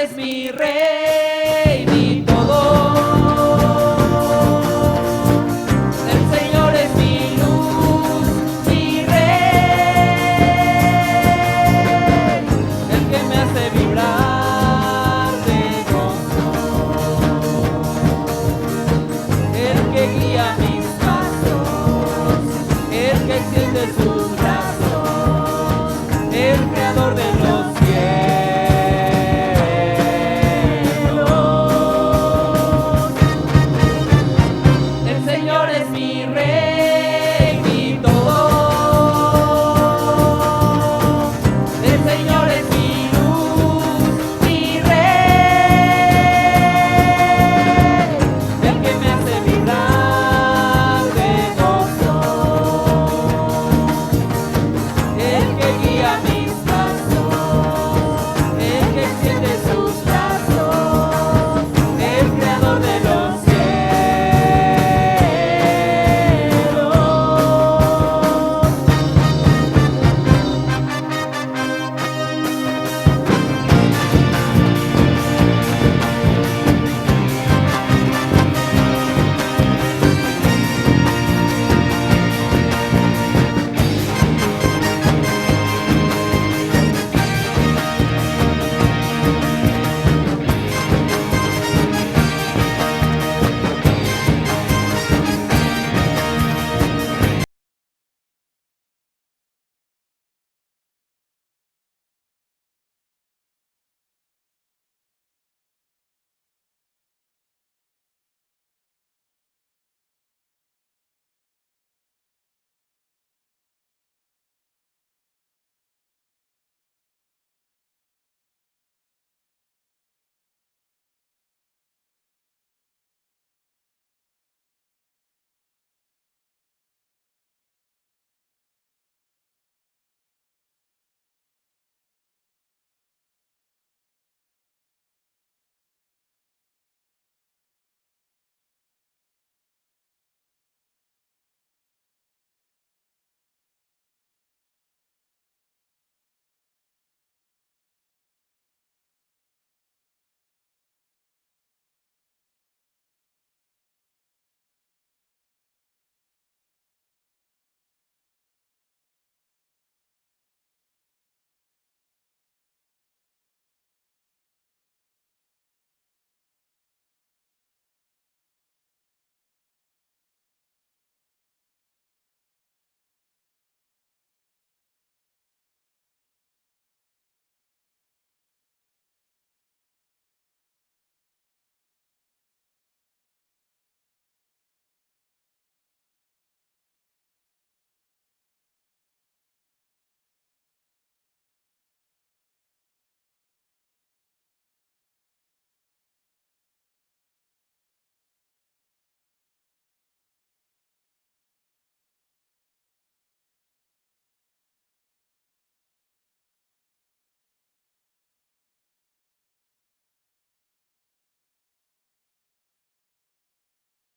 es mi Rey, mi todo. El Señor es mi luz, mi Rey, el que me hace vibrar de gozo, el que guía mis pasos, el que extiende sus brazos, el creador de los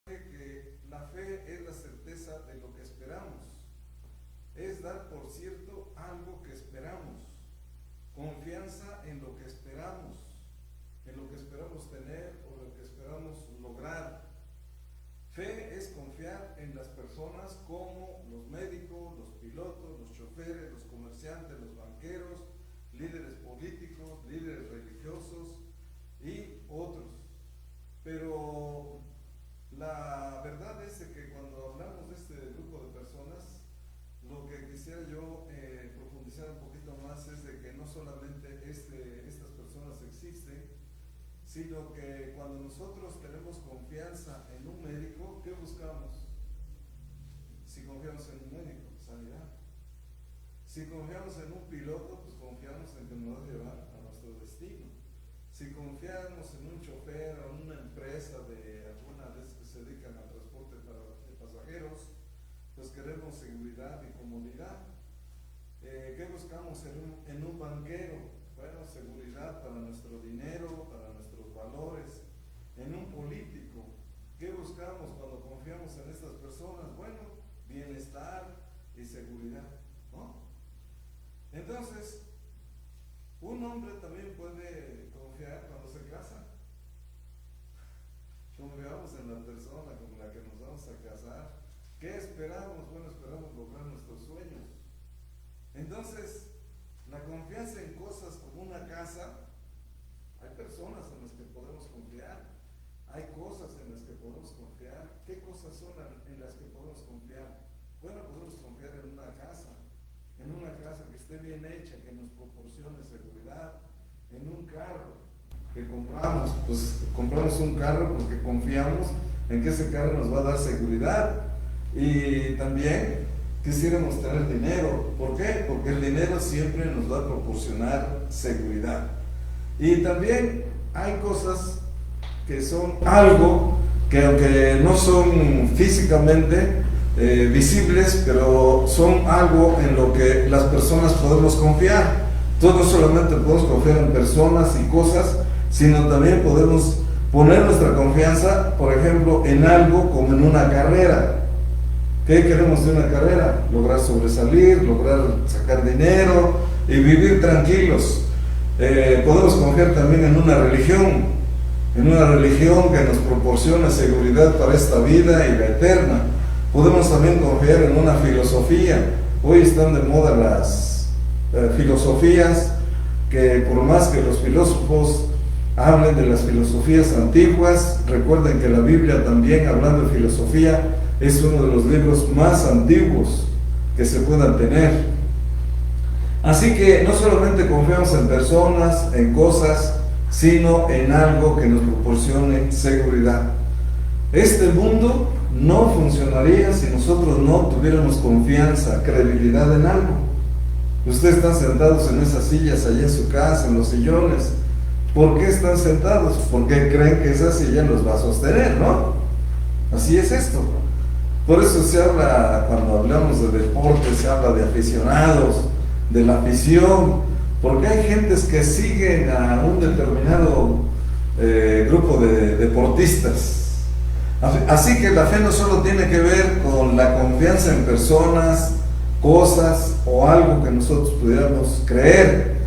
que la fe es la certeza de lo que esperamos, es dar por cierto algo que esperamos, confianza en lo que esperamos tener o lo que esperamos lograr. Fe es confiar en las personas como los médicos, los pilotos, los choferes, los comerciantes, los banqueros, líderes políticos, líderes religiosos y otros. Pero la verdad es que cuando hablamos de este grupo de personas, lo que quisiera yo profundizar un poquito más es de que no solamente estas personas existen, sino que cuando nosotros tenemos confianza en un médico, ¿qué buscamos? Si confiamos en un médico, sanidad. Si confiamos en un piloto, pues confiamos en que nos va a llevar a nuestro destino. Si confiamos en un chofer o en una empresa de alguna de esas que se dedican al transporte de pasajeros, pues queremos seguridad y comodidad. ¿Qué buscamos en un banquero? Bueno, seguridad para nuestro dinero, para nuestros valores. En un político, ¿qué buscamos cuando confiamos en estas personas? Bueno, bienestar y seguridad, ¿no? Entonces, un hombre también puede confiar confiar cuando se casan. Confiamos en la persona con la que nos vamos a casar. ¿Qué esperamos? Bueno, esperamos lograr nuestros sueños. Entonces, la confianza en cosas como una casa, hay personas en las que podemos confiar, hay cosas en las que podemos confiar. ¿Qué cosas son en las que podemos confiar? Bueno, podemos confiar en una casa que esté bien hecha, que nos proporcione seguridad, en un carro que compramos, pues compramos un carro porque confiamos en que ese carro nos va a dar seguridad. Y también quisiéramos tener dinero. ¿Por qué? Porque el dinero siempre nos va a proporcionar seguridad. Y también hay cosas que son algo que, aunque no son físicamente visibles, pero son algo en lo que las personas podemos confiar. Entonces no solamente podemos confiar en personas y cosas, sino también podemos poner nuestra confianza, por ejemplo, en algo como en una carrera. ¿Qué queremos de una carrera? Lograr sobresalir, lograr sacar dinero y vivir tranquilos. Podemos confiar también en una religión que nos proporciona seguridad para esta vida y la eterna. Podemos también confiar en una filosofía. Hoy están de moda las filosofías, que por más que los filósofos hablen de las filosofías antiguas, recuerden que la Biblia también, hablando de filosofía, es uno de los libros más antiguos que se puedan tener. Así que no solamente confiamos en personas, en cosas, sino en algo que nos proporcione seguridad. Este mundo no funcionaría si nosotros no tuviéramos confianza, credibilidad en algo. Ustedes están sentados en esas sillas allá en su casa, en los sillones. ¿Por qué están sentados? Porque creen que esa silla los va a sostener, ¿no? Así es esto. Por eso se habla, cuando hablamos de deporte, se habla de aficionados, de la afición, porque hay gentes que siguen a un determinado grupo de deportistas. Así que la fe no solo tiene que ver con la confianza en personas, cosas o algo que nosotros pudiéramos creer.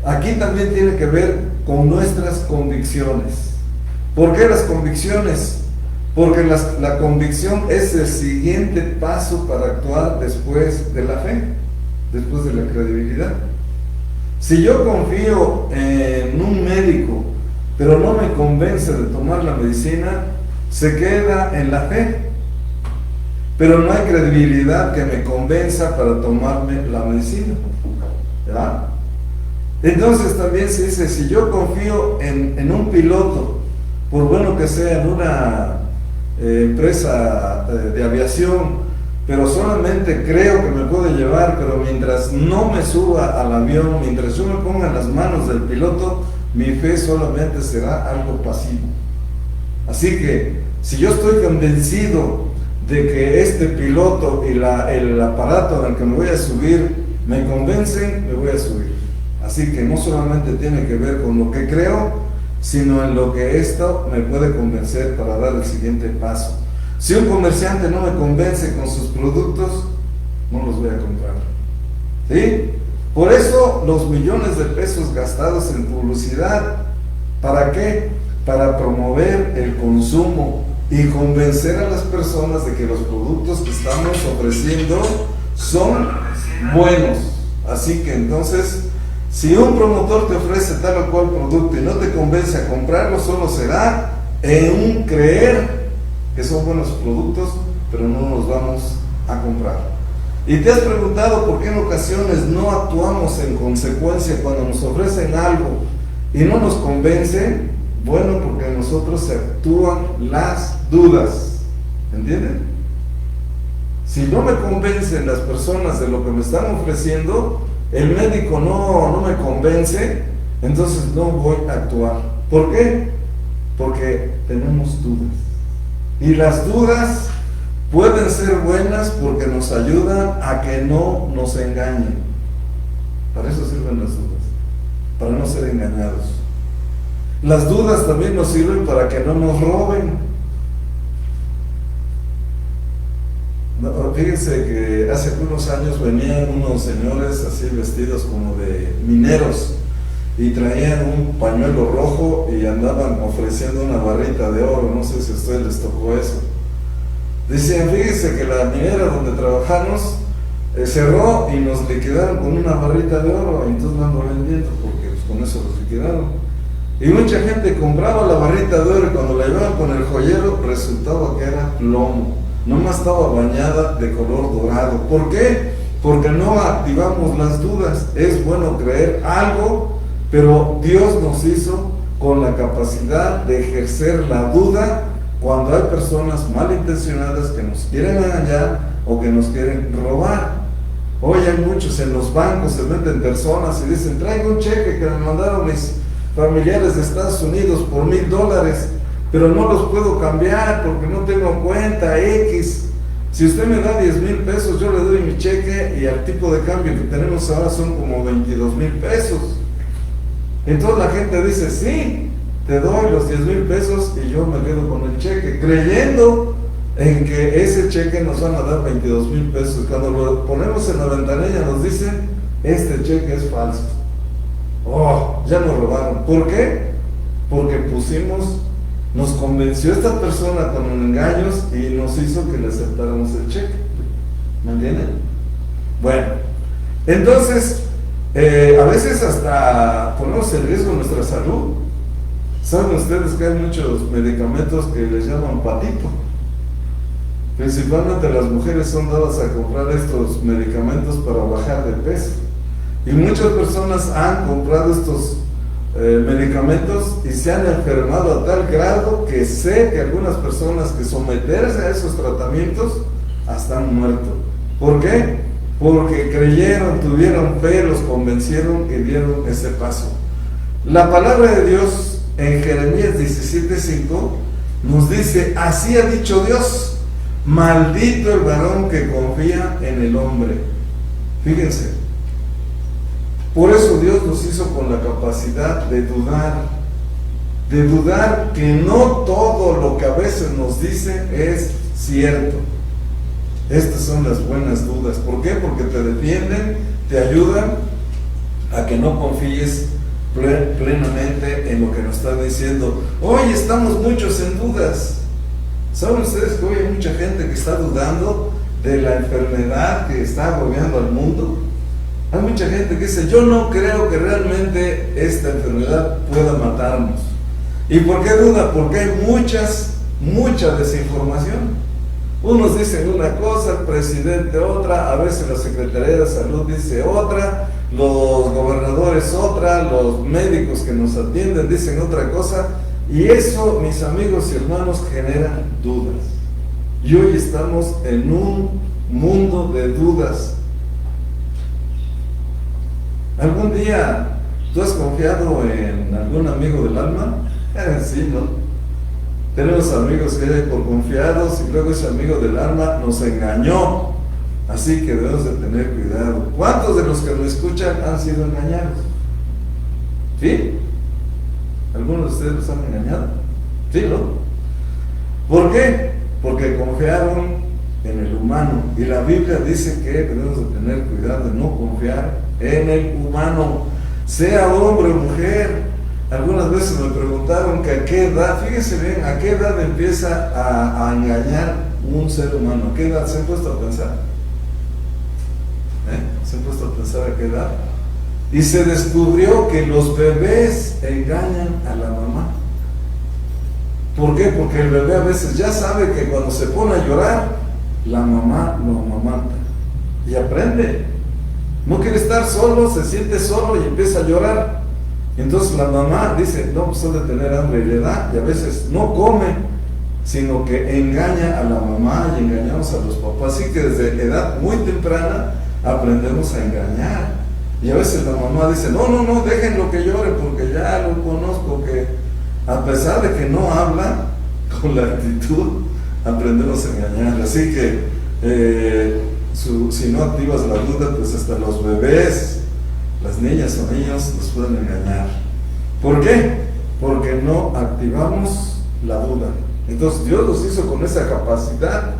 Aquí también tiene que ver con nuestras convicciones. ¿Por qué las convicciones? Porque la convicción es el siguiente paso para actuar después de la fe, después de la credibilidad. Si yo confío en un médico, pero no me convence de tomar la medicina, se queda en la fe, pero no hay credibilidad que me convenza para tomarme la medicina, ¿verdad? Entonces también se dice, si yo confío en un piloto, por bueno que sea en una empresa de aviación, pero solamente creo que me puede llevar, pero mientras no me suba al avión, mientras yo me ponga en las manos del piloto, mi fe solamente será algo pasivo. Así que si yo estoy convencido de que este piloto y el aparato en el que me voy a subir me convencen, me voy a subir. Así que no solamente tiene que ver con lo que creo, sino en lo que esto me puede convencer para dar el siguiente paso. Si un comerciante no me convence con sus productos, no los voy a comprar. ¿Sí? Por eso los millones de pesos gastados en publicidad, ¿para qué? Para promover el consumo y convencer a las personas de que los productos que estamos ofreciendo son buenos. Así que entonces, si un promotor te ofrece tal o cual producto y no te convence a comprarlo, solo será en un creer que son buenos productos, pero no los vamos a comprar. Y te has preguntado por qué en ocasiones no actuamos en consecuencia cuando nos ofrecen algo y no nos convencen. Bueno, porque en nosotros se actúan las dudas. ¿Entienden? Si no me convencen las personas de lo que me están ofreciendo, el médico no me convence, entonces no voy a actuar. ¿Por qué? Porque tenemos dudas. Y las dudas pueden ser buenas porque nos ayudan a que no nos engañen. Para eso sirven las dudas, para no ser engañados. Las dudas también nos sirven para que no nos roben. Fíjense que hace unos años venían unos señores así vestidos como de mineros y traían un pañuelo rojo y andaban ofreciendo una barrita de oro. No sé si a ustedes les tocó eso. Decían, fíjense que la minera donde trabajamos cerró y nos liquidaron con una barrita de oro, y entonces la ando vendiendo porque pues, con eso los liquidaron. Y mucha gente compraba la barrita de oro y cuando la llevaban con el joyero resultaba que era plomo, nomás estaba bañada de color dorado. ¿Por qué? Porque no activamos las dudas. Es bueno creer algo, pero Dios nos hizo con la capacidad de ejercer la duda cuando hay personas malintencionadas que nos quieren engañar o que nos quieren robar. Hoy hay muchos en los bancos, se meten personas y dicen, traigo un cheque que me mandaron mis familiares de Estados Unidos por $1,000, pero no los puedo cambiar porque no tengo cuenta X. Si usted me da 10,000 pesos, yo le doy mi cheque y al tipo de cambio que tenemos ahora son como 22,000 pesos. Entonces la gente dice, sí, te doy los 10,000 pesos y yo me quedo con el cheque, creyendo en que ese cheque nos van a dar 22,000 pesos. Cuando lo ponemos en la ventanilla nos dicen, este cheque es falso. Oh, ya nos robaron. ¿Por qué? Porque nos convenció esta persona con engaños y nos hizo que le aceptáramos el cheque. ¿Me entienden? Bueno, entonces, a veces hasta ponemos en riesgo nuestra salud. ¿Saben ustedes que hay muchos medicamentos que les llaman patito? Principalmente las mujeres son dadas a comprar estos medicamentos para bajar de peso. Y muchas personas han comprado estos medicamentos y se han enfermado a tal grado que sé que algunas personas que someterse a esos tratamientos hasta han muerto. ¿Por qué? Porque creyeron, tuvieron fe, los convencieron y dieron ese paso. La palabra de Dios en Jeremías 17:5 nos dice, así ha dicho Dios, maldito el varón que confía en el hombre. Fíjense, por eso Dios nos hizo con la capacidad de dudar que no todo lo que a veces nos dice es cierto. Estas son las buenas dudas. ¿Por qué? Porque te defienden, te ayudan a que no confíes plenamente en lo que nos están diciendo. Hoy estamos muchos en dudas. ¿Saben ustedes que hoy hay mucha gente que está dudando de la enfermedad que está agobiando al mundo? Hay mucha gente que dice, yo no creo que realmente esta enfermedad pueda matarnos. ¿Y por qué duda? Porque hay mucha desinformación. Unos dicen una cosa, el presidente otra, a veces la Secretaría de Salud dice otra, los gobernadores otra, los médicos que nos atienden dicen otra cosa, y eso, mis amigos y hermanos, genera dudas. Y hoy estamos en un mundo de dudas. ¿Algún día tú has confiado en algún amigo del alma? Sí, ¿no? Tenemos amigos que por confiados y luego ese amigo del alma nos engañó. Así que debemos de tener cuidado. ¿Cuántos de los que nos escuchan han sido engañados? ¿Sí? ¿Algunos de ustedes los han engañado? ¿Sí, no? ¿Por qué? Porque confiaron en el humano. Y la Biblia dice que debemos de tener cuidado de no confiar en el humano, sea hombre o mujer. Algunas veces me preguntaron que a qué edad, fíjense bien, a qué edad empieza a engañar un ser humano. ¿A qué edad se han puesto a pensar? ¿Se han puesto a pensar a qué edad? Y se descubrió que los bebés engañan a la mamá. ¿Por qué? Porque el bebé a veces ya sabe que cuando se pone a llorar, la mamá lo amamanta y aprende. No quiere estar solo, se siente solo y empieza a llorar. Entonces la mamá dice, no, pues ha de tener hambre, y le da, y a veces no come, sino que engaña a la mamá y engañamos a los papás. Así que desde edad muy temprana aprendemos a engañar. Y a veces la mamá dice, no, déjenlo que llore porque ya lo conozco, que a pesar de que no habla, con la actitud aprendemos a engañar. Así que si no activas la duda, pues hasta los bebés, las niñas o niños nos pueden engañar. ¿Por qué? Porque no activamos la duda. Entonces Dios nos hizo con esa capacidad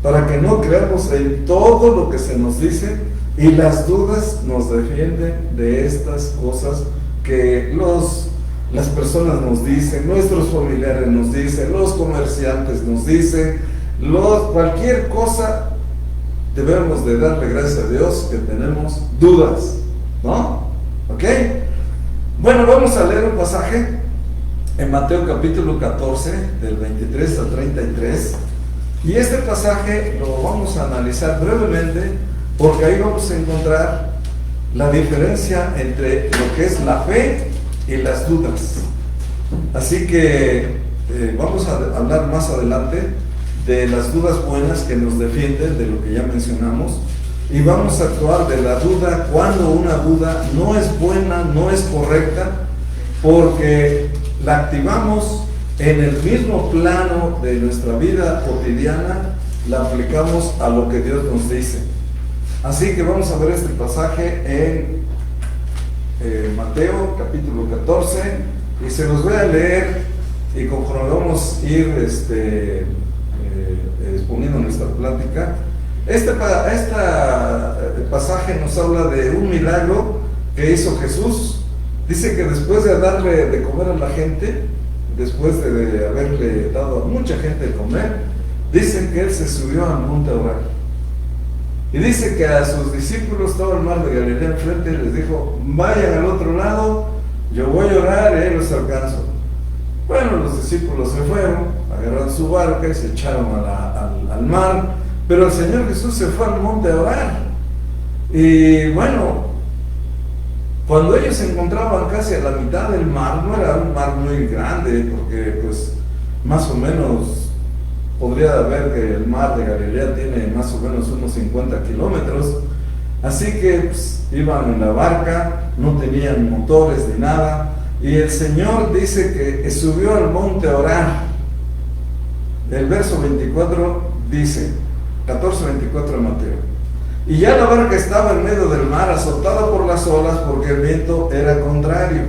para que no creamos en todo lo que se nos dice, y las dudas nos defienden de estas cosas que las personas nos dicen, nuestros familiares nos dicen, los comerciantes nos dicen, cualquier cosa, debemos de darle gracias a Dios que tenemos dudas, ¿no? ¿Ok? Bueno, vamos a leer un pasaje en Mateo capítulo 14, del 23 al 33, y este pasaje lo vamos a analizar brevemente, porque ahí vamos a encontrar la diferencia entre lo que es la fe y las dudas. Así que vamos a hablar más adelante de las dudas buenas que nos defienden, de lo que ya mencionamos, y vamos a actuar de la duda cuando una duda no es buena, no es correcta, porque la activamos en el mismo plano de nuestra vida cotidiana, la aplicamos a lo que Dios nos dice. Así que vamos a ver este pasaje en Mateo capítulo 14, y se los voy a leer, y conforme vamos a ir exponiendo nuestra plática. Este pasaje nos habla de un milagro que hizo Jesús. Dice que después de darle de comer a la gente, después de haberle dado a mucha gente de comer, dicen que Él se subió al monte a orar. Y dice que a sus discípulos, estaba el mar de Galilea enfrente, y les dijo: vayan al otro lado, yo voy a orar y ahí los alcanzo. Bueno, los discípulos se fueron, agarraron su barca y se echaron al mar, pero el Señor Jesús se fue al monte a orar. Y bueno, cuando ellos se encontraban casi a la mitad del mar, no era un mar muy grande, porque pues más o menos podría ver que el mar de Galilea tiene más o menos unos 50 kilómetros, así que pues, iban en la barca, no tenían motores ni nada, y el Señor dice que subió al monte a orar. El verso 24 dice, 14:24 de Mateo: y ya la barca estaba en medio del mar, azotada por las olas, porque el viento era contrario.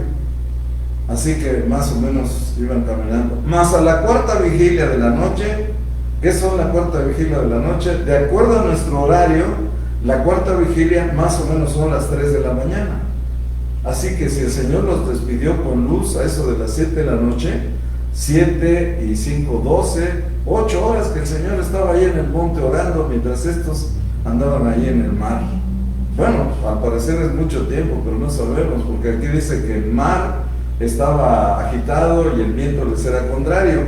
Así que más o menos iban caminando. Mas a la cuarta vigilia de la noche, ¿qué son la cuarta vigilia de la noche? De acuerdo a nuestro horario, la cuarta vigilia más o menos son las 3 de la mañana. Así que si el Señor los despidió con luz a eso de las 7 de la noche, 7 y 5, 12, 8 horas que el Señor estaba ahí en el monte orando, mientras estos andaban ahí en el mar. Bueno, al parecer es mucho tiempo, pero no sabemos, porque aquí dice que el mar estaba agitado y el viento les era contrario.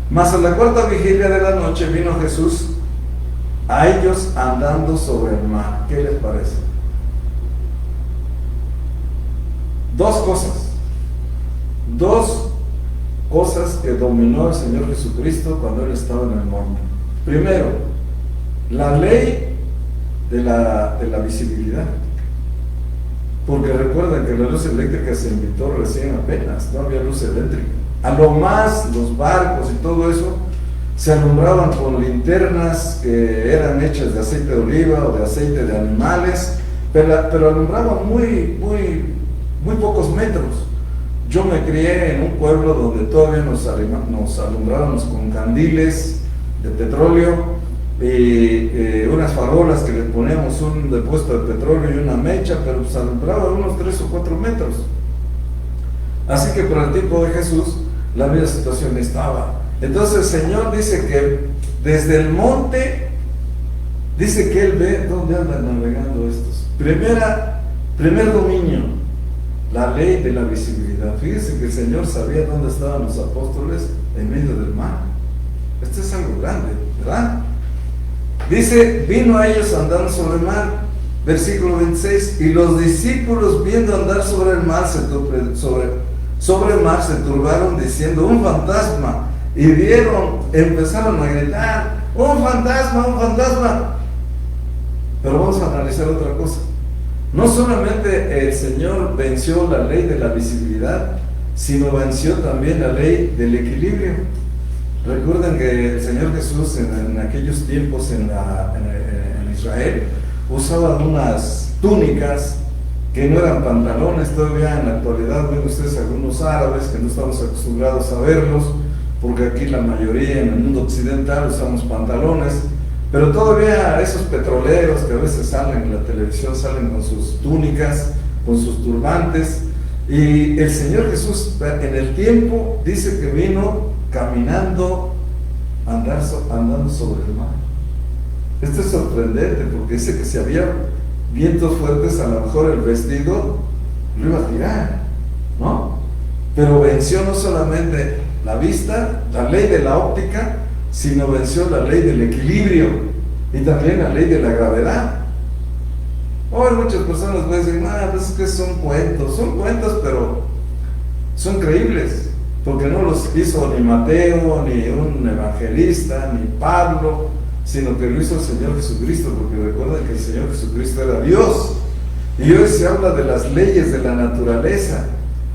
Mas a la cuarta vigilia de la noche vino Jesús a ellos andando sobre el mar. ¿Qué les parece? Dos cosas que dominó el Señor Jesucristo cuando Él estaba en el monte. Primero, la ley de la visibilidad, porque recuerden que la luz eléctrica se inventó recién apenas, no había luz eléctrica. A lo más los barcos y todo eso se alumbraban con linternas que eran hechas de aceite de oliva o de aceite de animales, pero alumbraban muy pocos metros. Yo me crié en un pueblo donde todavía nos alumbrábamos con candiles de petróleo y unas farolas que le poníamos un depósito de petróleo y una mecha, pero pues alumbraba unos 3 o 4 metros. Así que por el tiempo de Jesús la misma situación estaba. Entonces el Señor dice que desde el monte, dice que Él ve dónde andan navegando estos. Primer dominio, la ley de la visibilidad. Fíjense que el Señor sabía dónde estaban los apóstoles en medio del mar. Esto es algo grande, ¿verdad? Dice, vino a ellos andando sobre el mar, versículo 26, y los discípulos viendo andar sobre el mar se turbaron diciendo: un fantasma, y empezaron a gritar: un fantasma, un fantasma. Pero vamos a analizar otra cosa. No solamente el Señor venció la ley de la visibilidad, sino venció también la ley del equilibrio. Recuerden que el Señor Jesús en aquellos tiempos en Israel usaba unas túnicas que no eran pantalones. Todavía en la actualidad ven ustedes algunos árabes que no estamos acostumbrados a verlos, porque aquí la mayoría en el mundo occidental usamos pantalones, pero todavía esos petroleros que a veces salen en la televisión salen con sus túnicas, con sus turbantes, Y el Señor Jesús en el tiempo dice que vino caminando, andando sobre el mar. Esto es sorprendente porque dice que si había vientos fuertes, a lo mejor el vestido lo iba a tirar, ¿no? Pero venció no solamente la vista, la ley de la óptica, sino venció la ley del equilibrio y también la ley de la gravedad. Hoy muchas personas pueden decir, pues es que son cuentos, pero son creíbles, porque no los hizo ni Mateo, ni un evangelista, ni Pablo, sino que lo hizo el Señor Jesucristo, porque recuerden que el Señor Jesucristo era Dios. Y hoy se habla de las leyes de la naturaleza,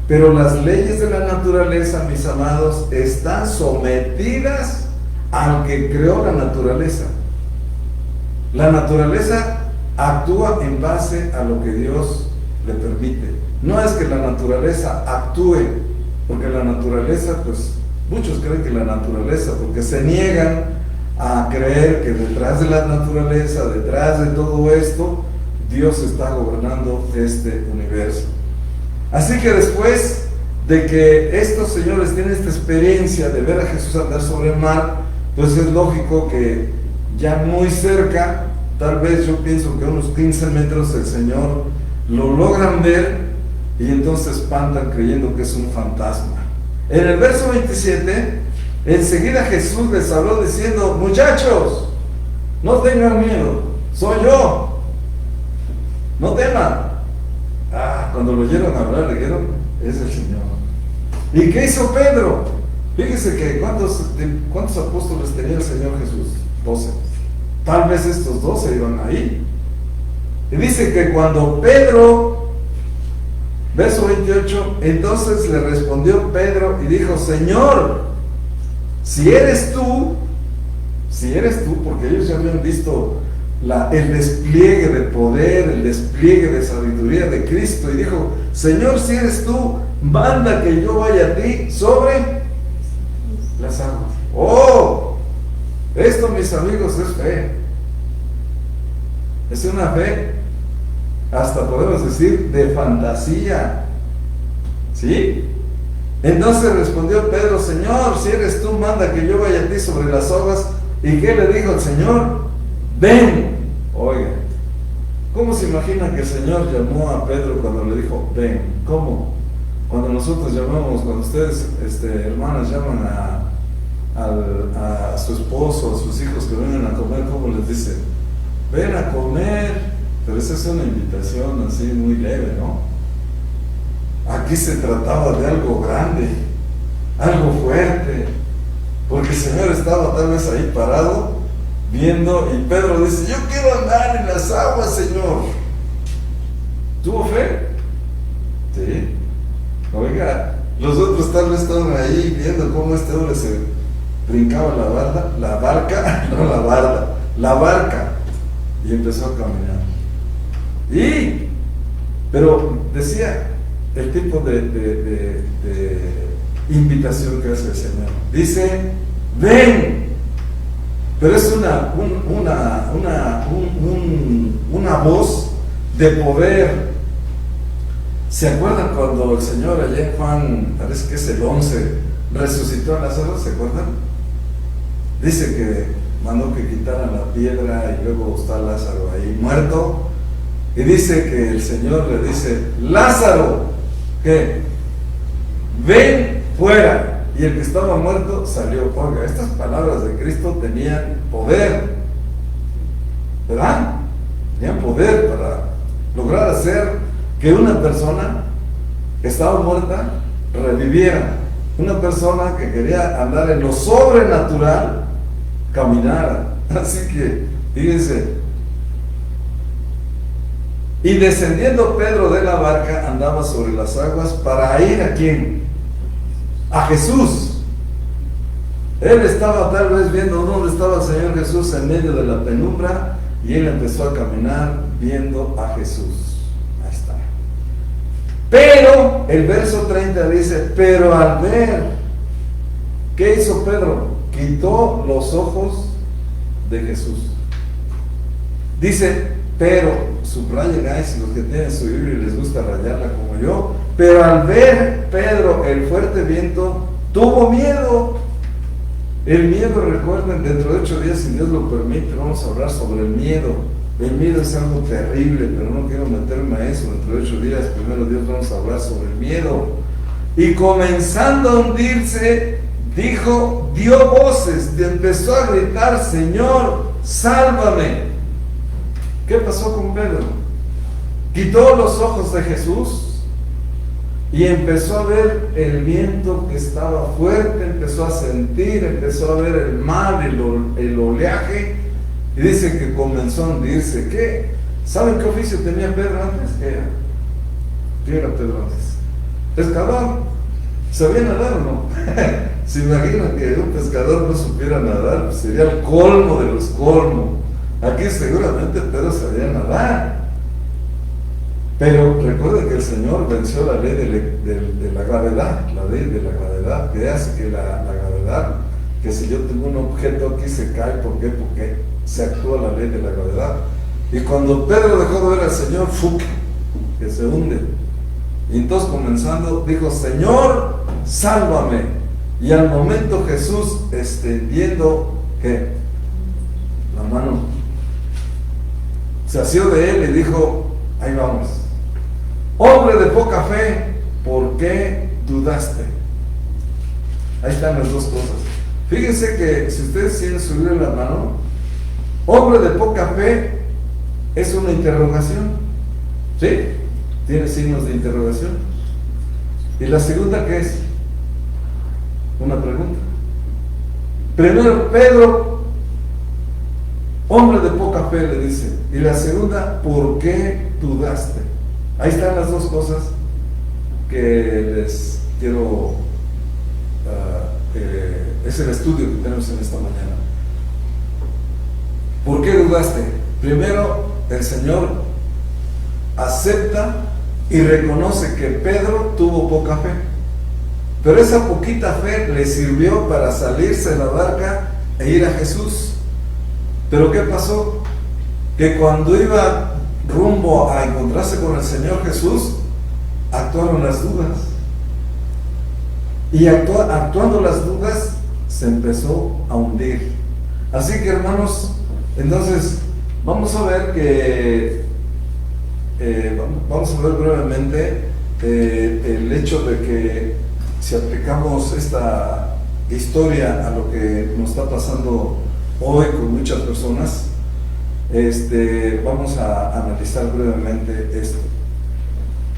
pero las leyes de la naturaleza, mis amados, están sometidas al que creó la naturaleza. La naturaleza actúa en base a lo que Dios le permite. No es que la naturaleza actúe, porque la naturaleza, pues muchos creen que la naturaleza, porque se niegan a creer que detrás de la naturaleza, detrás de todo esto, Dios está gobernando este universo. Así que después de que estos señores tienen esta experiencia de ver a Jesús andar sobre el mar, pues es lógico que ya muy cerca, tal vez yo pienso que a unos 15 metros, el Señor lo logran ver y entonces espantan creyendo que es un fantasma. En el verso 27, enseguida Jesús les habló diciendo: muchachos, no tengan miedo, soy yo, no teman. Cuando lo oyeron hablar, le dijeron: es el Señor. ¿Y qué hizo Pedro? Fíjese que ¿cuántos apóstoles tenía el Señor Jesús? 12. Tal vez estos 12 iban ahí. Y dice que cuando Pedro, verso 28, entonces le respondió Pedro y dijo: Señor, si eres tú, porque ellos ya habían visto el despliegue de poder, el despliegue de sabiduría de Cristo, y dijo: Señor, si eres tú, manda que yo vaya a ti sobre las aguas. Esto, mis amigos, es fe. Es una fe, hasta podemos decir, de fantasía. ¿Sí? Entonces respondió Pedro: Señor, si eres tú, manda que yo vaya a ti sobre las aguas. ¿Y qué le dijo el Señor? Ven. Oiga, ¿cómo se imagina que el Señor llamó a Pedro cuando le dijo ven? ¿Cómo? Cuando nosotros llamamos, cuando ustedes, hermanas, llaman a su esposo, a sus hijos que vengan a comer, ¿cómo les dicen? Ven a comer. Pero esa es una invitación así muy leve, ¿no? Aquí se trataba de algo grande, algo fuerte, porque el Señor estaba tal vez ahí parado viendo, y Pedro dice: yo quiero andar en las aguas, Señor. ¿Tuvo fe? Sí. Oiga, los otros tal vez estaban ahí viendo cómo este hombre se brincaba la barca, y empezó a caminar. Pero decía el tipo de invitación que hace el Señor. Dice: ven. Pero es una voz de poder. ¿Se acuerdan cuando el Señor allá en Juan, parece que es el 11, resucitó a Lázaro? ¿Se acuerdan? Dice que mandó que quitaran la piedra y luego está Lázaro ahí muerto. Y dice que el Señor le dice: Lázaro, ¿qué? Ven fuera. Y el que estaba muerto salió. Oiga, estas palabras de Cristo tenían poder, ¿verdad? Tenían poder para lograr hacer que una persona que estaba muerta reviviera. Una persona que quería andar en lo sobrenatural caminara. Así que, fíjense. Y descendiendo Pedro de la barca, andaba sobre las aguas para ir ¿a quién? A Jesús. Él estaba tal vez viendo dónde estaba el Señor Jesús en medio de la penumbra, y él empezó a caminar viendo a Jesús. Ahí está. Pero el verso 30 dice: pero al ver, ¿qué hizo Pedro? Quitó los ojos de Jesús. Dice: pero, subrayen ahí, si los que tienen su Biblia y les gusta rayarla como yo, Pero al ver Pedro el fuerte viento, tuvo miedo. El miedo, recuerden, dentro de 8 días, si Dios lo permite, vamos a hablar sobre el miedo. El miedo es algo terrible, pero no quiero meterme a eso. Dentro de 8 días, primero Dios, vamos a hablar sobre el miedo. Y comenzando a hundirse, dio voces, empezó a gritar: Señor, sálvame. ¿Qué pasó con Pedro? Quitó los ojos de Jesús y empezó a ver el viento que estaba fuerte, empezó a sentir, empezó a ver el mar, el oleaje, y dice que comenzó a hundirse. ¿Qué? ¿Saben qué oficio tenía Pedro antes? ¿Qué era Pedro antes? Pescador. ¿Sabía nadar o no? Se imaginan que un pescador no supiera nadar, pues sería el colmo de los colmos. Aquí seguramente Pedro sabía nadar. Pero recuerden que el Señor venció la ley de la gravedad, la ley de la gravedad, que hace que la gravedad, que si yo tengo un objeto aquí se cae. ¿Por qué? Porque se actúa la ley de la gravedad. Y cuando Pedro dejó de ver al Señor, ¡fuc!, que se hunde. Y entonces, comenzando, dijo: Señor, sálvame. Y al momento Jesús, extendiendo, ¿qué?, la mano, se asió de él y dijo: ahí vamos. Hombre de poca fe, ¿por qué dudaste? Ahí están las dos cosas. Fíjense que si ustedes quieren subir la mano, hombre de poca fe es una interrogación, ¿sí? Tiene signos de interrogación. ¿Y la segunda qué es? Una pregunta. Primero, Pedro, hombre de poca fe, le dice. Y la segunda, ¿por qué dudaste? Ahí están las dos cosas que les quiero, es el estudio que tenemos en esta mañana. ¿Por qué dudaste? Primero, el Señor acepta y reconoce que Pedro tuvo poca fe, pero esa poquita fe le sirvió para salirse de la barca e ir a Jesús. Pero ¿qué pasó? Que cuando iba rumbo a encontrarse con el Señor Jesús, actuaron las dudas, y actuando las dudas se empezó a hundir. Así que, hermanos, entonces vamos a ver que vamos a ver brevemente el hecho de que si aplicamos esta historia a lo que nos está pasando hoy con muchas personas, vamos a analizar brevemente esto.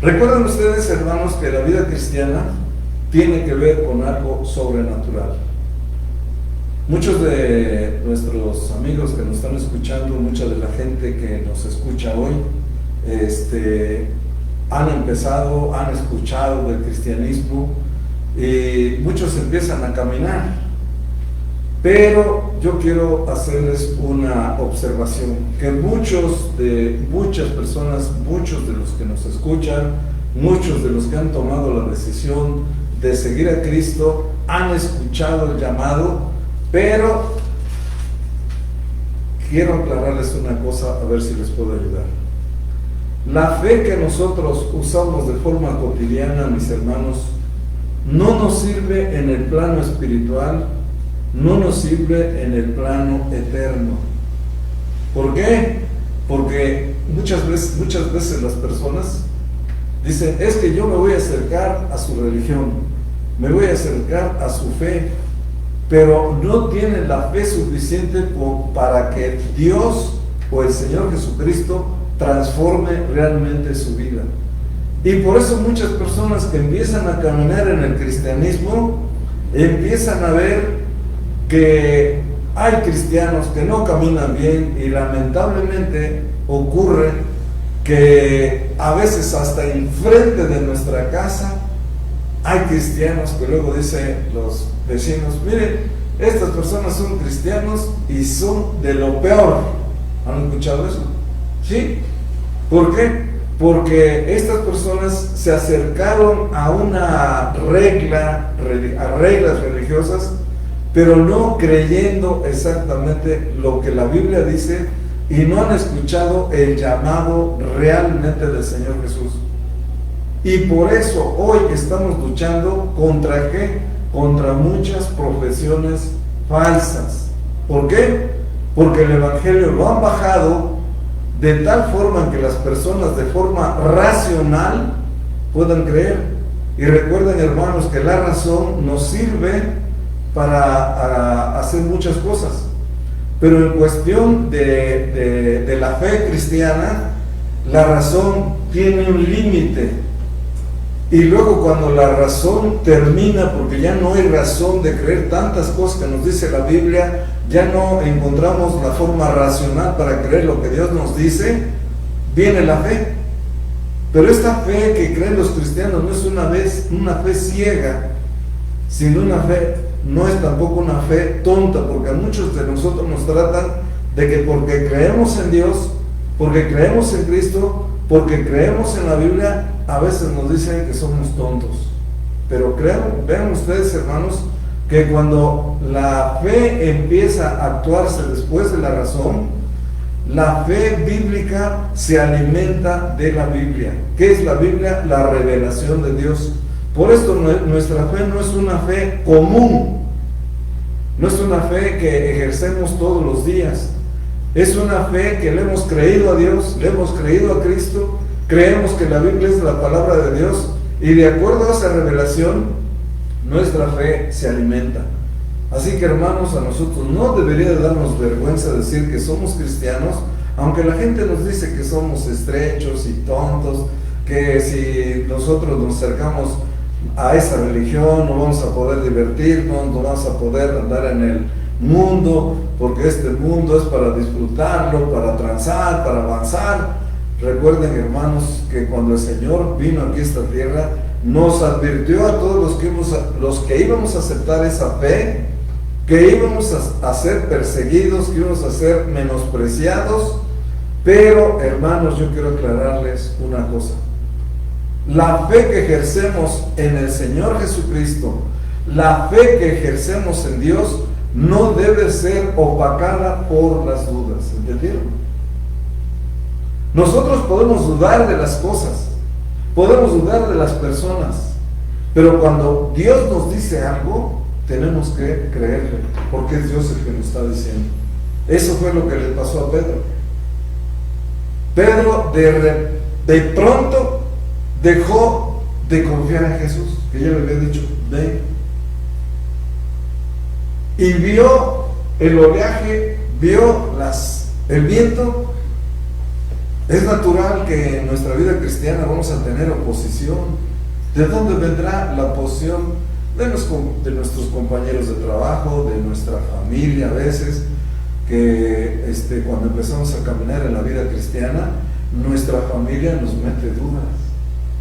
Recuerden ustedes, hermanos, que la vida cristiana tiene que ver con algo sobrenatural. Muchos de nuestros amigos que nos están escuchando, mucha de la gente que nos escucha hoy, han escuchado del cristianismo, y muchos empiezan a caminar. Pero yo quiero hacerles una observación, que muchas personas, muchos de los que nos escuchan, muchos de los que han tomado la decisión de seguir a Cristo, han escuchado el llamado, pero quiero aclararles una cosa, a ver si les puedo ayudar. La fe que nosotros usamos de forma cotidiana, mis hermanos, no nos sirve en el plano espiritual, no nos sirve en el plano eterno. ¿Por qué? Porque muchas veces las personas dicen: es que yo me voy a acercar a su religión, me voy a acercar a su fe, pero no tienen la fe suficiente para que Dios o el Señor Jesucristo transforme realmente su vida. Y por eso muchas personas que empiezan a caminar en el cristianismo empiezan a ver que hay cristianos que no caminan bien, y lamentablemente ocurre que a veces hasta enfrente de nuestra casa hay cristianos que luego dicen los vecinos: miren, estas personas son cristianos y son de lo peor. ¿Han escuchado eso? ¿Sí? ¿Por qué? Porque estas personas se acercaron a reglas religiosas, pero no creyendo exactamente lo que la Biblia dice, y no han escuchado el llamado realmente del Señor Jesús. Y por eso hoy estamos luchando ¿contra qué? Contra muchas profesiones falsas. ¿Por qué? Porque el Evangelio lo han bajado de tal forma que las personas de forma racional puedan creer. Y recuerden, hermanos, que la razón nos sirve para hacer muchas cosas. Pero en cuestión de la fe cristiana, la razón tiene un límite. Y luego cuando la razón termina, porque ya no hay razón de creer tantas cosas que nos dice la Biblia, ya no encontramos la forma racional para creer lo que Dios nos dice, viene la fe. Pero esta fe que creen los cristianos no es una fe ciega, sino una fe, no es tampoco una fe tonta, porque a muchos de nosotros nos tratan de que porque creemos en Dios, porque creemos en Cristo, porque creemos en la Biblia, a veces nos dicen que somos tontos. Pero vean ustedes, hermanos, que cuando la fe empieza a actuarse después de la razón, la fe bíblica se alimenta de la Biblia. ¿Qué es la Biblia? La revelación de Dios. Por esto nuestra fe no es una fe común, no es una fe que ejercemos todos los días. Es una fe que le hemos creído a Dios, le hemos creído a Cristo, creemos que la Biblia es la palabra de Dios, y de acuerdo a esa revelación, nuestra fe se alimenta. Así que, hermanos, a nosotros no debería de darnos vergüenza decir que somos cristianos, aunque la gente nos dice que somos estrechos y tontos, que si nosotros nos acercamos a esa religión no vamos a poder divertirnos, no vamos a poder andar en el mundo, porque este mundo es para disfrutarlo, para transar, para avanzar. Recuerden, hermanos, que cuando el Señor vino aquí a esta tierra, nos advirtió a todos los que íbamos a aceptar esa fe, que íbamos a ser perseguidos, que íbamos a ser menospreciados. Pero, hermanos, yo quiero aclararles una cosa: la fe que ejercemos en el Señor Jesucristo, la fe que ejercemos en Dios, no debe ser opacada por las dudas. ¿Entendieron? Nosotros podemos dudar de las cosas, podemos dudar de las personas, pero cuando Dios nos dice algo, tenemos que creerle, porque es Dios el que nos está diciendo. Eso fue lo que le pasó a Pedro. Pedro de pronto dejó de confiar en Jesús, que ya le había dicho, ven. Y vio el oleaje, vio el viento. Es natural que en nuestra vida cristiana vamos a tener oposición. ¿De dónde vendrá la oposición? De nuestros compañeros de trabajo, de nuestra familia a veces, que cuando empezamos a caminar en la vida cristiana, nuestra familia nos mete dudas.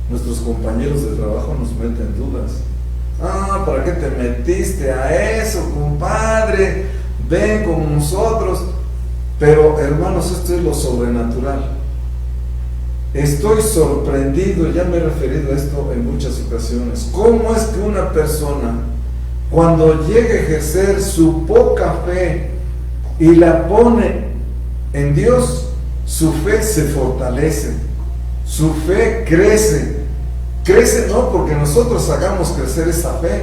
Nuestros compañeros de trabajo nos meten dudas. ¿Para qué te metiste a eso, compadre? Ven con nosotros. Pero, hermanos, esto es lo sobrenatural. Estoy sorprendido, ya me he referido a esto en muchas ocasiones. ¿Cómo es que una persona, cuando llega a ejercer su poca fe y la pone en Dios, su fe se fortalece, su fe crece? Crece no porque nosotros hagamos crecer esa fe,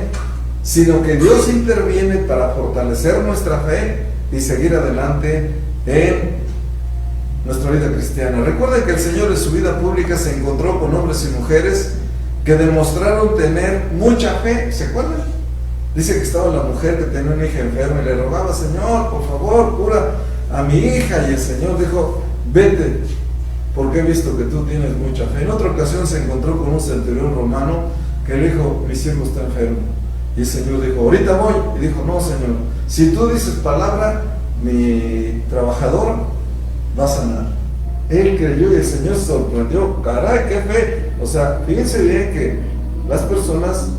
sino que Dios interviene para fortalecer nuestra fe y seguir adelante en nuestra vida cristiana. Recuerden que el Señor en su vida pública se encontró con hombres y mujeres que demostraron tener mucha fe. ¿Se acuerdan? Dice que estaba la mujer que tenía una hija enferma y le rogaba: Señor, por favor, cura a mi hija. Y el Señor dijo: vete, porque he visto que tú tienes mucha fe. En otra ocasión se encontró con un centurión romano que le dijo: mi siervo está enfermo. Y el Señor dijo: ahorita voy. Y dijo: no, Señor, si tú dices palabra, mi trabajador va a sanar. Él creyó y el Señor se sorprendió. Caray, qué fe. O sea, fíjense bien que las personas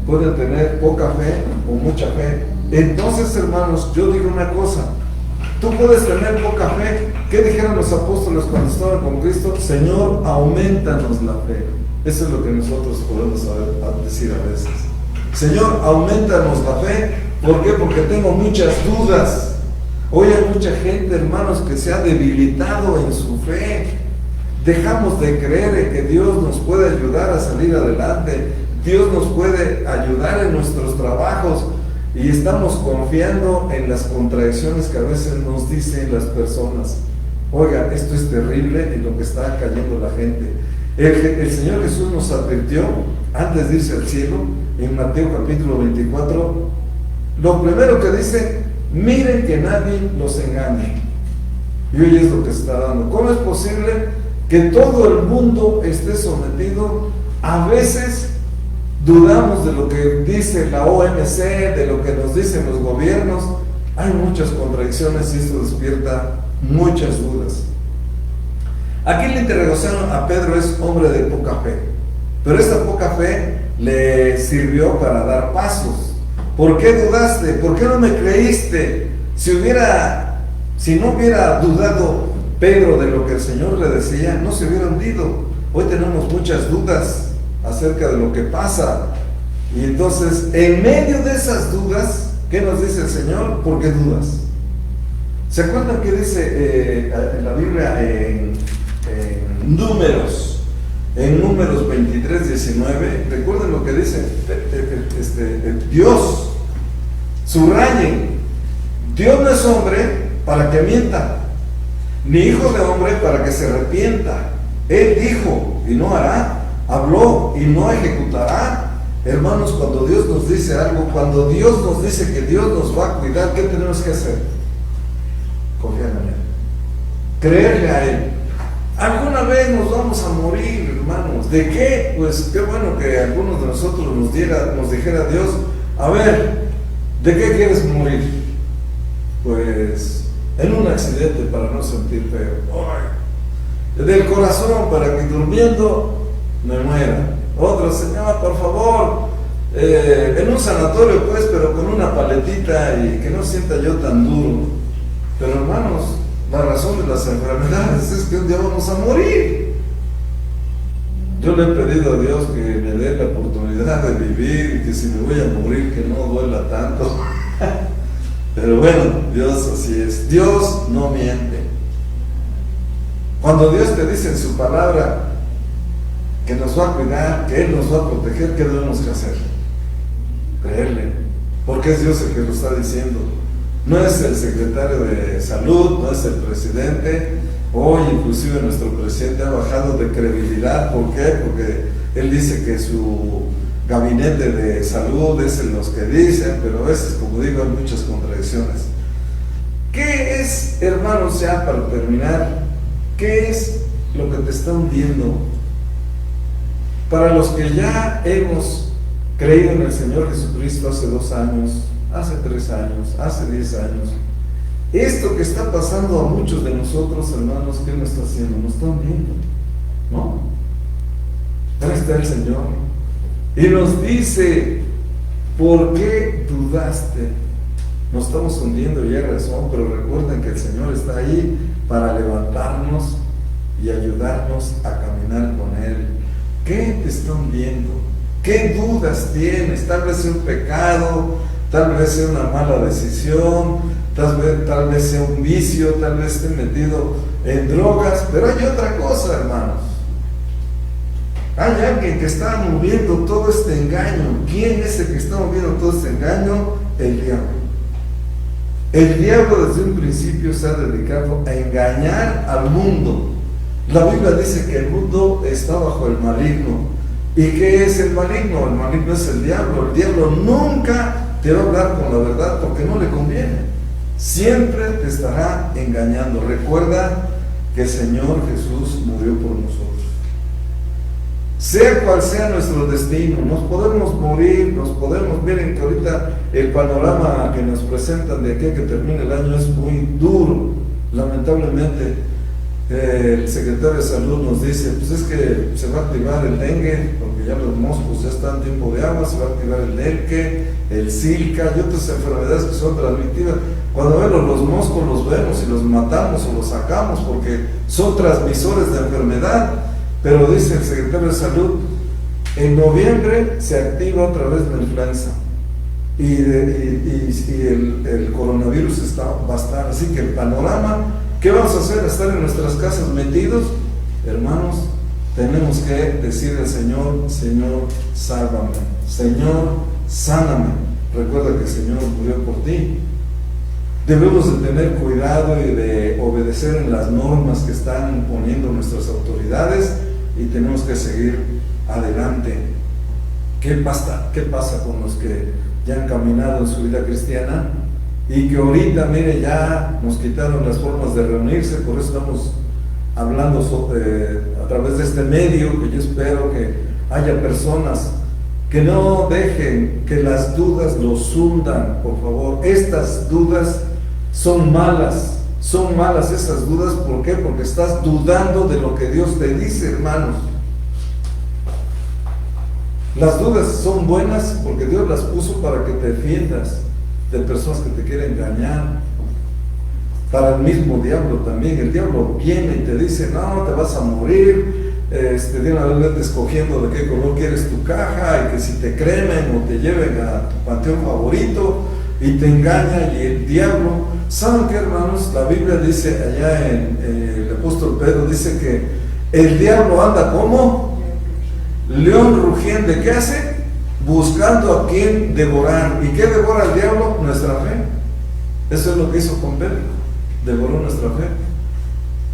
pueden tener poca fe o mucha fe. Entonces, hermanos, yo digo una cosa: tú puedes tener poca fe. ¿Qué dijeron los apóstoles cuando estaban con Cristo? Señor, aumentanos la fe. Eso es lo que nosotros podemos decir a veces. Señor, aumentanos la fe. ¿Por qué? Porque tengo muchas dudas. Hoy hay mucha gente, hermanos, que se ha debilitado en su fe. dejamos de creer en que Dios nos puede ayudar a salir adelante, Dios nos puede ayudar en nuestros trabajos, y estamos confiando en las contradicciones que a veces nos dicen las personas. Oiga, esto es terrible en lo que está cayendo la gente. El Señor Jesús nos advirtió antes de irse al cielo, en Mateo capítulo 24, lo primero que dice: miren que nadie los engañe. Y hoy es lo que se está dando. ¿Cómo es posible que todo el mundo esté sometido? A veces dudamos de lo que dice la OMC, de lo que nos dicen los gobiernos. Hay muchas contradicciones y esto despierta muchas dudas. Aquí la interrogación a Pedro es hombre de poca fe, pero esta poca fe le sirvió para dar pasos. ¿Por qué dudaste? ¿Por qué no me creíste? Si no hubiera dudado Pedro de lo que el Señor le decía, no se hubiera hundido. Hoy tenemos muchas dudas acerca de lo que pasa, y entonces en medio de esas dudas, ¿qué nos dice el Señor? ¿Por qué dudas? ¿Se acuerdan qué dice en la Biblia en Números 23, 19? Recuerden lo que dice Dios. Subrayen: Dios no es hombre para que mienta, ni hijo de hombre para que se arrepienta. Él dijo y no hará, habló y no ejecutará. Hermanos, cuando Dios nos dice algo, cuando Dios nos dice que Dios nos va a cuidar, ¿qué tenemos que hacer? Confiar en Él, creerle a Él. Alguna vez nos vamos a morir, hermanos. ¿De qué? Pues qué bueno que algunos de nosotros nos dijera Dios: a ver, ¿de qué quieres morir? Pues en un accidente, para no sentir feo. Del corazón, para que durmiendo me muera. Otro: Señor, por favor, en un sanatorio, pues, pero con una paletita y que no sienta yo tan duro. Pero hermanos, la razón de las enfermedades es que un día vamos a morir. Yo le he pedido a Dios que me dé la oportunidad de vivir, y que si me voy a morir, que no duela tanto. Pero bueno, Dios así es. Dios no miente. Cuando Dios te dice en su palabra que nos va a cuidar, que Él nos va a proteger, ¿qué debemos que hacer? Creerle, porque es Dios el que lo está diciendo. No es el secretario de salud, no es el presidente. Hoy inclusive nuestro presidente ha bajado de credibilidad. ¿Por qué? Porque él dice que su gabinete de salud es en los que dicen, pero a veces, como digo, hay muchas contradicciones. ¿Qué es, hermanos, ya para terminar, qué es lo que te está hundiendo? Para los que ya hemos creído en el Señor Jesucristo hace 2 años, hace 3 años, hace 10 años, esto que está pasando a muchos de nosotros, hermanos, ¿qué nos está haciendo? Nos está hundiendo, ¿no? Ahí está el Señor y nos dice: ¿por qué dudaste? Nos estamos hundiendo y hay razón, pero recuerden que el Señor está ahí para levantarnos y ayudarnos a caminar con Él. ¿Qué te está hundiendo? ¿Qué dudas tienes? Tal vez sea un pecado, tal vez sea una mala decisión, tal vez sea un vicio, tal vez esté metido en drogas, pero hay otra cosa, hermanos. Hay alguien que está moviendo todo este engaño. ¿Quién es el que está moviendo todo este engaño? El diablo. El diablo desde un principio se ha dedicado a engañar al mundo. La Biblia dice que el mundo está bajo el maligno. ¿Y qué es el maligno? El maligno es el diablo. El diablo nunca te va a hablar con la verdad porque no le conviene. Siempre te estará engañando. Recuerda que el Señor Jesús murió por nosotros. Sea cual sea nuestro destino, nos podemos morir, miren que ahorita el panorama que nos presentan de aquí a que termine el año es muy duro. Lamentablemente, el secretario de salud nos dice: pues es que se va a activar el dengue, porque ya los moscos ya están en tiempo de agua, se va a activar el dengue, el zika y otras enfermedades que son transmitidas. Cuando vemos los moscos, los vemos y los matamos o los sacamos porque son transmisores de enfermedad. Pero dice el secretario de salud: en noviembre se activa otra vez la influenza y el coronavirus va a estar. Así que el panorama, ¿qué vamos a hacer? ¿Estar en nuestras casas metidos? hermanos, tenemos que decirle al Señor: Señor, sálvame, Señor, sáname. Recuerda que el Señor murió por ti. Debemos de tener cuidado y de obedecer en las normas que están imponiendo nuestras autoridades, y tenemos que seguir adelante. ¿Qué pasa con los que ya han caminado en su vida cristiana y que ahorita, mire, ya nos quitaron las formas de reunirse? Por eso estamos hablando a través de este medio, que yo espero que haya personas que no dejen que las dudas los hundan, por favor. Estas dudas son malas esas dudas. ¿Por qué? Porque estás dudando de lo que Dios te dice, hermanos. Las dudas son buenas porque Dios las puso para que te defiendas de personas que te quieren engañar. Para el mismo diablo también. El diablo viene y te dice: no, te vas a morir, de una vez vete escogiendo de qué color quieres tu caja, y que si te cremen o te lleven a tu panteón favorito, y te engaña. Y el diablo, ¿saben qué, hermanos? La Biblia dice allá en el apóstol Pedro, dice que el diablo anda como león rugiente. ¿Qué hace? Buscando a quien devorar. ¿Y qué devora el diablo? Nuestra fe. Eso es lo que hizo con Pedro, devoró nuestra fe.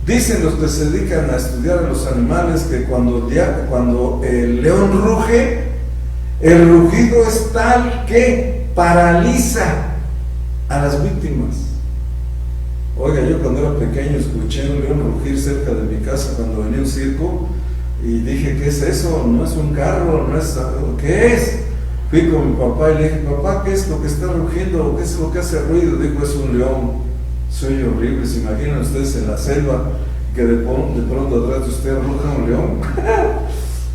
Dicen los que se dedican a estudiar a los animales que cuando el león ruge, el rugido es tal que paraliza a las víctimas. Oiga, yo cuando era pequeño escuché un león rugir cerca de mi casa cuando venía un circo, y dije: ¿qué es eso? No es un carro, no es... ¿qué es? Fui con mi papá y le dije: papá, ¿qué es lo que está rugiendo? ¿Qué es lo que hace ruido? Dijo: es un león. Soy horrible. ¿Se imaginan ustedes en la selva que de pronto atrás de usted ruja un león?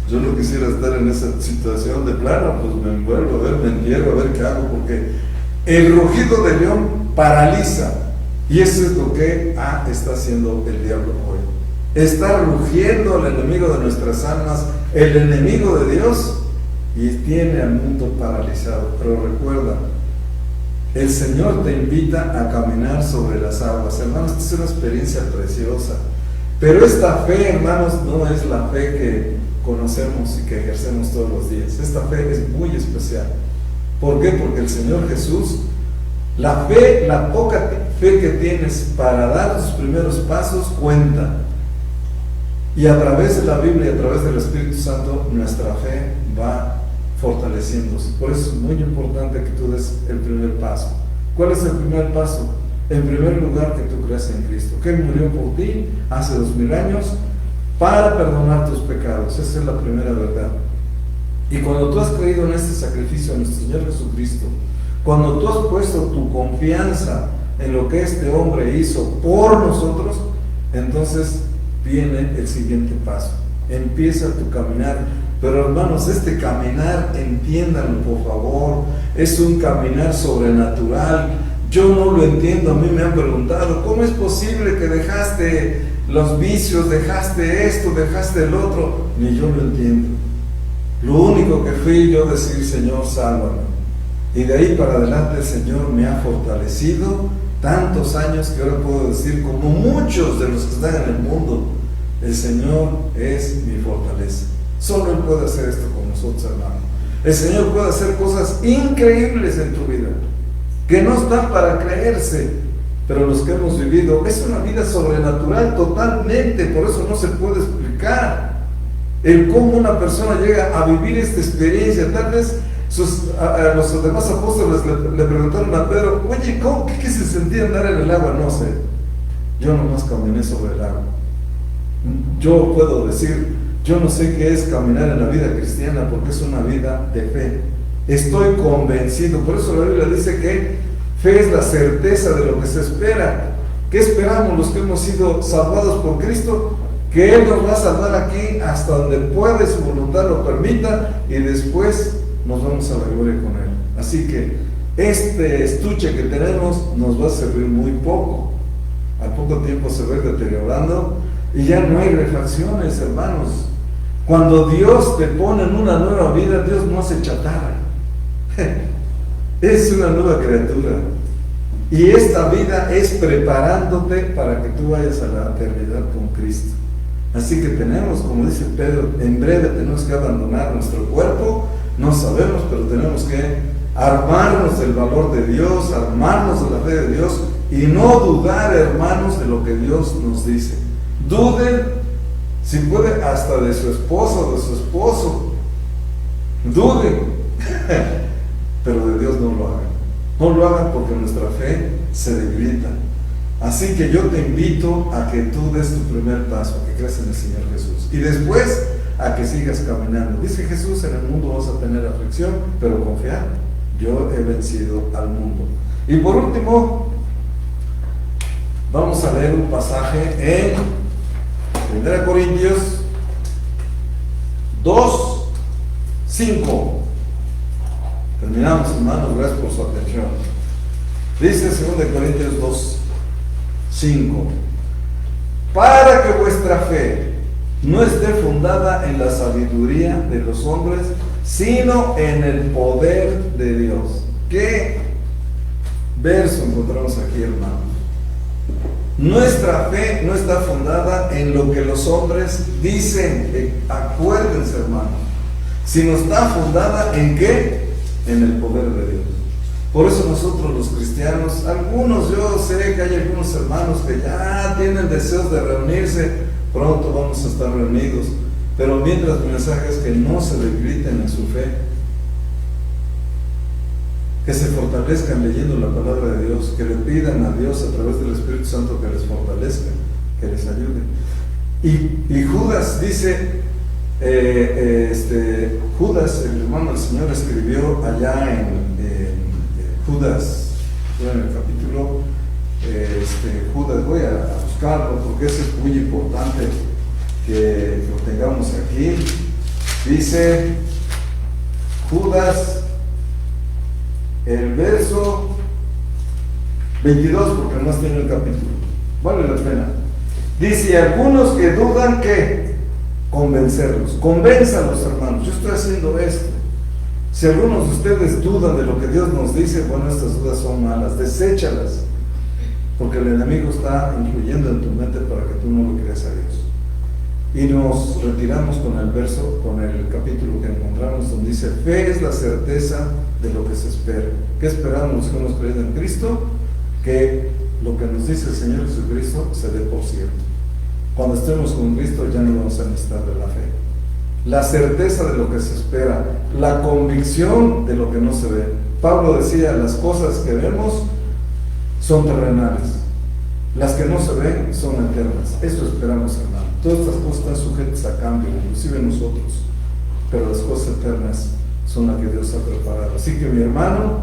Yo no quisiera estar en esa situación. De plano, pues me envuelvo, me entierro, a ver qué hago, porque el rugido del león paraliza. Y eso es lo que está haciendo el diablo hoy. Está rugiendo el enemigo de nuestras almas, el enemigo de Dios, y tiene al mundo paralizado. Pero recuerda, el Señor te invita a caminar sobre las aguas. Hermanos, esta es una experiencia preciosa. Pero esta fe, hermanos, no es la fe que conocemos y que ejercemos todos los días. Esta fe es muy especial. ¿Por qué? Porque el Señor Jesús, la poca fe que tienes para dar tus primeros pasos cuenta. Y a través de la Biblia, a través del Espíritu Santo, nuestra fe va fortaleciéndose. Por eso es muy importante que tú des el primer paso. ¿Cuál es el primer paso? En primer lugar, que tú creas en Cristo, que Él murió por ti hace 2000 años para perdonar tus pecados. Esa es la primera verdad. Y cuando tú has creído en este sacrificio de nuestro Señor Jesucristo, cuando tú has puesto tu confianza en lo que este hombre hizo por nosotros, entonces viene el siguiente paso. Empieza tu caminar. Pero hermanos, este caminar, entiéndanlo por favor, es un caminar sobrenatural. Yo no lo entiendo. A mí me han preguntado: ¿cómo es posible que dejaste los vicios, dejaste esto, dejaste el otro? Ni yo lo entiendo. Lo único que fui yo decir: Señor, sálvame. Y de ahí para adelante el Señor me ha fortalecido tantos años que ahora puedo decir, como muchos de los que están en el mundo, el Señor es mi fortaleza. Solo Él puede hacer esto con nosotros, hermanos. El Señor puede hacer cosas increíbles en tu vida, que no están para creerse, pero los que hemos vivido, es una vida sobrenatural totalmente. Por eso no se puede explicar el cómo una persona llega a vivir esta experiencia. Tal vez a los demás apóstoles le preguntaron a Pedro: oye, ¿qué se sentía andar en el agua? No sé, yo nomás caminé sobre el agua. Yo puedo decir, yo no sé qué es caminar en la vida cristiana, porque es una vida de fe. Estoy convencido. Por eso la Biblia dice que fe es la certeza de lo que se espera. ¿Qué esperamos los que hemos sido salvados por Cristo? Que Él nos va a salvar aquí hasta donde puede, su voluntad lo permita, y después nos vamos a la gloria con Él. Así que este estuche que tenemos nos va a servir muy poco. Al poco tiempo se va deteriorando y ya no hay refacciones, hermanos. Cuando Dios te pone en una nueva vida, Dios no hace chatarra. Es una nueva criatura. Y esta vida es preparándote para que tú vayas a la eternidad con Cristo. Así que tenemos, como dice Pedro, en breve tenemos que abandonar nuestro cuerpo, no sabemos, pero tenemos que armarnos del valor de Dios, armarnos de la fe de Dios y no dudar, hermanos, de lo que Dios nos dice. Duden, si puede, hasta de su esposa o de su esposo. Duden, pero de Dios no lo hagan. No lo hagan porque nuestra fe se debilita. Así que yo te invito a que tú des tu primer paso, a que creas en el Señor Jesús. Y después a que sigas caminando. Dice Jesús, en el mundo vas a tener aflicción, pero confiad, yo he vencido al mundo. Y por último, vamos a leer un pasaje en 1 Corintios 2:5. Terminamos, hermanos, gracias por su atención. Dice 2 Corintios 2:5: para que vuestra fe no esté fundada en la sabiduría de los hombres, sino en el poder de Dios. ¿Qué verso encontramos aquí, hermanos? Nuestra fe no está fundada en lo que los hombres dicen, acuérdense, hermanos, sino está fundada ¿en qué? En el poder de Dios. Por eso nosotros los cristianos, algunos, yo sé que hay algunos hermanos que ya tienen deseos de reunirse, pronto vamos a estar reunidos, pero mientras mi mensaje es que no se debiliten en su fe, que se fortalezcan leyendo la palabra de Dios, que le pidan a Dios a través del Espíritu Santo que les fortalezca, que les ayude. Y Judas dice, Judas, el hermano del Señor, escribió allá en Judas, en el capítulo, Judas, voy a buscarlo porque eso es muy importante que lo tengamos aquí. Dice Judas, el verso 22, porque no está en el capítulo, vale la pena. Dice, algunos que dudan, que convencerlos, convénzalos, hermanos, yo estoy haciendo esto. Si algunos de ustedes dudan de lo que Dios nos dice, bueno, estas dudas son malas, deséchalas, porque el enemigo está influyendo en tu mente para que tú no lo creas a Dios. Y nos retiramos con el verso, con el capítulo que encontramos, donde dice, fe es la certeza de lo que se espera. ¿Qué esperamos los que hemos creído en Cristo? Que lo que nos dice el Señor Jesucristo se dé por cierto. Cuando estemos con Cristo ya no vamos a necesitar de la fe. La certeza de lo que se espera, la convicción de lo que no se ve. Pablo decía, las cosas que vemos son terrenales, las que no se ven son eternas. Eso esperamos, hermano. Todas estas cosas están sujetas a cambio, inclusive nosotros, pero las cosas eternas son las que Dios ha preparado. Así que, mi hermano,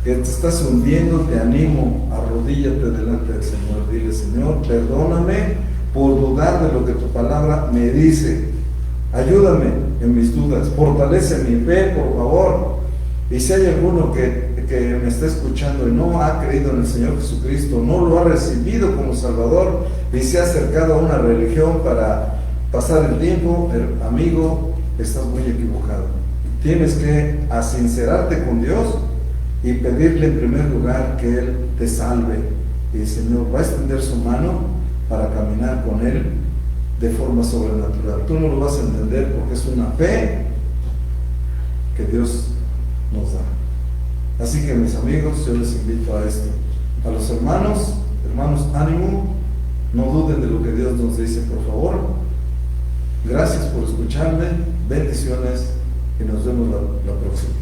que te estás hundiendo, te animo, arrodíllate delante del Señor. Dile, Señor, perdóname por dudar de lo que tu palabra me dice. Ayúdame en mis dudas, fortalece mi fe, por favor. Y si hay alguno que me está escuchando y no ha creído en el Señor Jesucristo, no lo ha recibido como Salvador y se ha acercado a una religión para pasar el tiempo, amigo, estás muy equivocado. Tienes que sincerarte con Dios y pedirle en primer lugar que Él te salve. Y el Señor va a extender su mano para caminar con Él de forma sobrenatural. Tú no lo vas a entender porque es una fe que Dios nos da. Así que, mis amigos, yo les invito a esto. A los hermanos, ánimo, no duden de lo que Dios nos dice, por favor. Gracias por escucharme, bendiciones y nos vemos la próxima.